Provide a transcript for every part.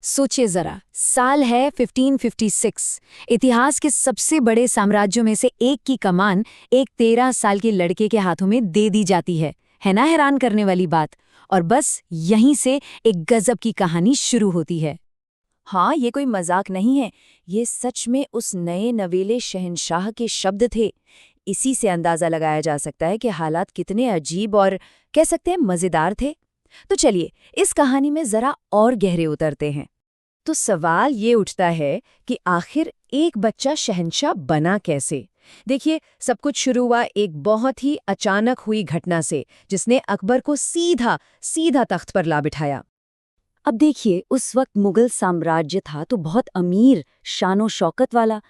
सोचिए जरा, साल है 1556। इतिहास के सबसे बड़े साम्राज्यों में से एक की कमान एक 13 साल के लड़के के हाथों में दे दी जाती है ना हैरान करने वाली बात। और बस यहीं से एक गजब की कहानी शुरू होती है। हाँ, ये कोई मजाक नहीं है। ये सच में उस नए नवेले शहंशाह के शब्द थे। इसी से अंदाजा लगाया जा सकता है कि हालात कितने अजीब और कह सकते हैं मजेदार थे। तो चलिए इस कहानी में जरा और गहरे उतरते हैं। तो सवाल ये उठता है कि आखिर एक बच्चा शहंशाह बना कैसे। देखिए, सब कुछ शुरू हुआ एक बहुत ही अचानक हुई घटना से, जिसने अकबर को सीधा सीधा तख्त पर ला बिठाया। अब देखिए, उस वक्त मुगल साम्राज्य था तो बहुत अमीर, शानो शौकत वाला,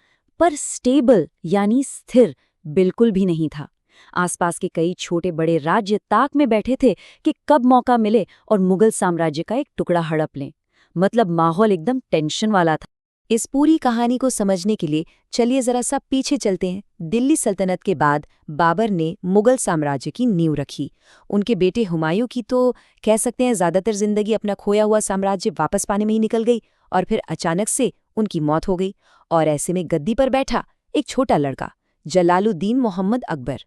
पर स्टेबल यानी स्थिर बिल्कुल भी नहीं था। आसपास के कई छोटे बड़े राज्य ताक में बैठे थे कि कब मौका मिले और मुगल साम्राज्य का एक टुकड़ा हड़प लें। मतलब माहौल एकदम टेंशन वाला था। इस पूरी कहानी को समझने के लिए चलिए जरा सा पीछे चलते हैं। दिल्ली सल्तनत के बाद बाबर ने मुगल साम्राज्य की नींव रखी। उनके बेटे हुमायूं की तो कह सकते हैं ज्यादातर जिंदगी अपना खोया हुआ साम्राज्य वापस पाने में ही निकल गई, और फिर अचानक से उनकी मौत हो गई। और ऐसे में गद्दी पर बैठा एक छोटा लड़का, जलालुद्दीन मोहम्मद अकबर।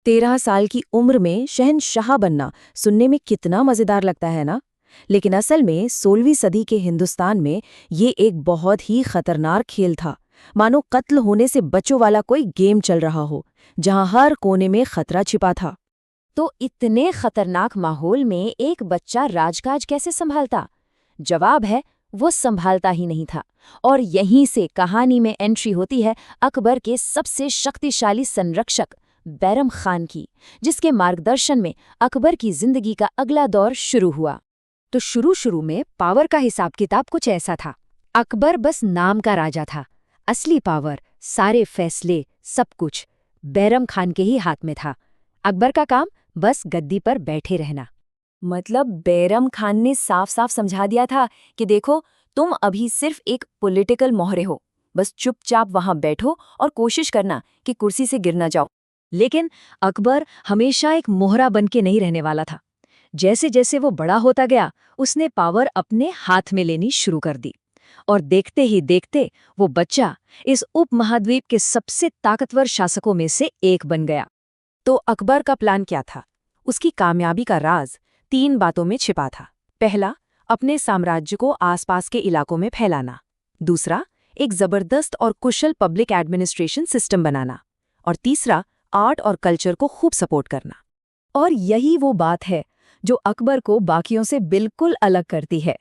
13 साल की उम्र में शहंशाह बनना सुनने में कितना मजेदार लगता है ना। लेकिन असल में 16वीं सदी के हिंदुस्तान में ये एक बहुत ही खतरनाक खेल था। मानो कत्ल होने से बचों वाला कोई गेम चल रहा हो, जहां हर कोने में खतरा छिपा था। तो इतने खतरनाक माहौल में एक बच्चा राजकाज कैसे संभालता? जवाब है, वो संभालता ही नहीं था। और यहीं से कहानी में एंट्री होती है अकबर के सबसे शक्तिशाली संरक्षक बैरम खान की, जिसके मार्गदर्शन में अकबर की जिंदगी का अगला दौर शुरू हुआ। तो शुरू में पावर का हिसाब किताब कुछ ऐसा था। अकबर बस नाम का राजा था। असली पावर, सारे फैसले, सब कुछ बैरम खान के ही हाथ में था। अकबर का काम बस गद्दी पर बैठे रहना। मतलब बैरम खान ने साफ साफ समझा दिया था कि देखो, तुम अभी सिर्फ एक पॉलिटिकल मोहरे हो। बस चुपचाप वहां बैठो और कोशिश करना कि कुर्सी से गिर ना जाओ। लेकिन अकबर हमेशा एक मोहरा बन के नहीं रहने वाला था। जैसे जैसे वो बड़ा होता गया, उसने पावर अपने हाथ में लेनी शुरू कर दी। और देखते ही देखते वो बच्चा इस उपमहाद्वीप के सबसे ताकतवर शासकों में से एक बन गया। तो अकबर का प्लान क्या था? उसकी कामयाबी का राज 3 बातों में छिपा था। पहला, अपने साम्राज्य को आसपास के इलाकों में फैलाना। दूसरा, एक जबरदस्त और कुशल पब्लिक एडमिनिस्ट्रेशन सिस्टम बनाना। और तीसरा, आर्ट और कल्चर को खूब सपोर्ट करना। और यही वो बात है जो अकबर को बाकियों से बिल्कुल अलग करती है।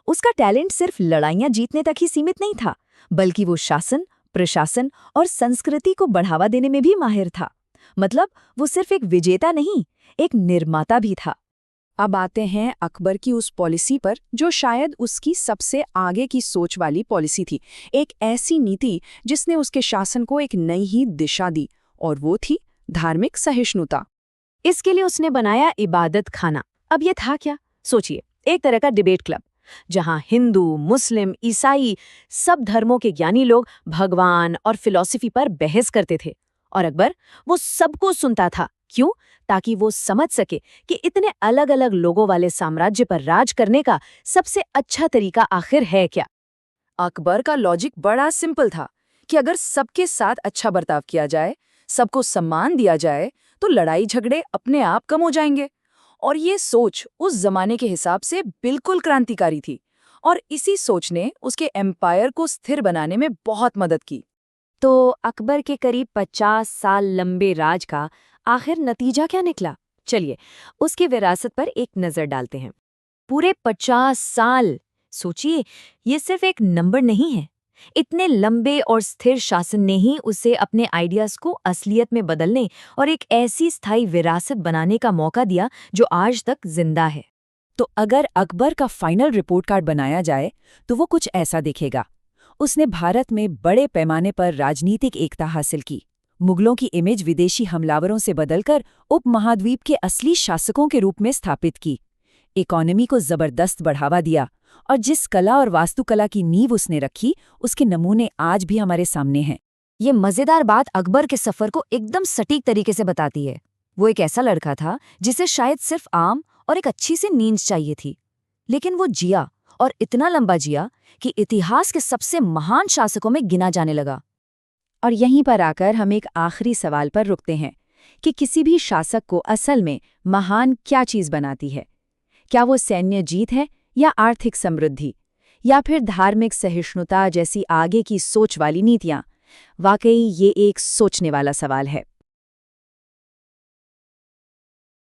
उसका टैलेंट सिर्फ लड़ाइयां जीतने तक ही सीमित नहीं था, बल्कि वो शासन, प्रशासन और संस्कृति को बढ़ावा देने में भी माहिर था। मतलब वो सिर्फ एक विजेता नहीं, एक निर्माता भी था। अब आते हैं अकबर की उस पॉलिसी पर जो शायद उसकी सबसे आगे की सोच वाली पॉलिसी थी। एक ऐसी नीति जिसने उसके शासन को एक नई ही दिशा दी, और वो थी धार्मिक सहिष्णुता। इसके लिए उसने बनाया इबादत खाना। अब ये था क्या? सोचिए, एक तरह का डिबेट क्लब, जहां हिंदू, मुस्लिम, ईसाई, सब धर्मों के ज्ञानी लोग भगवान और फिलॉसफी पर बहस करते थे। और अकबर वो सबको सुनता था। क्यों? ताकि वो समझ सके कि इतने अलग अलग लोगों वाले साम्राज्य पर राज करने का सबसे अच्छा तरीका आखिर है क्या। अकबर का लॉजिक बड़ा सिंपल था कि अगर सबके साथ अच्छा बर्ताव किया जाए, सबको सम्मान दिया जाए, तो लड़ाई झगड़े अपने आप कम हो जाएंगे। और ये सोच उस जमाने के हिसाब से बिल्कुल क्रांतिकारी थी, और इसी सोच ने उसके एम्पायर को स्थिर बनाने में बहुत मदद की। तो अकबर के करीब 50 साल लंबे राज का आखिर नतीजा क्या निकला? चलिए उसकी विरासत पर एक नजर डालते हैं। पूरे 50 साल! सोचिए, ये सिर्फ एक नंबर नहीं है। इतने लंबे और स्थिर शासन ने ही उसे अपने आइडियाज को असलियत में बदलने और एक ऐसी स्थायी विरासत बनाने का मौका दिया जो आज तक जिंदा है। तो अगर अकबर का फाइनल रिपोर्ट कार्ड बनाया जाए तो वो कुछ ऐसा दिखेगा। उसने भारत में बड़े पैमाने पर राजनीतिक एकता हासिल की, मुगलों की इमेज विदेशी हमलावरों से बदलकर उपमहाद्वीप के असली शासकों के रूप में स्थापित की, इकोनॉमी को जबरदस्त बढ़ावा दिया, और जिस कला और वास्तुकला की नींव उसने रखी, उसके नमूने आज भी हमारे सामने हैं। ये मजेदार बात अकबर के सफर को एकदम सटीक तरीके से बताती है। वो एक ऐसा लड़का था जिसे शायद सिर्फ आम और एक अच्छी सी नींद चाहिए थी, लेकिन वो जिया और इतना लंबा जिया कि इतिहास के सबसे महान शासकों में गिना जाने लगा। और यहीं पर आकर हम एक आखिरी सवाल पर रुकते हैं कि किसी भी शासक को असल में महान क्या चीज़ बनाती है? क्या वो सैन्य जीत है या आर्थिक समृद्धि या फिर धार्मिक सहिष्णुता जैसी आगे की सोच वाली नीतियाँ? वाकई ये एक सोचने वाला सवाल है।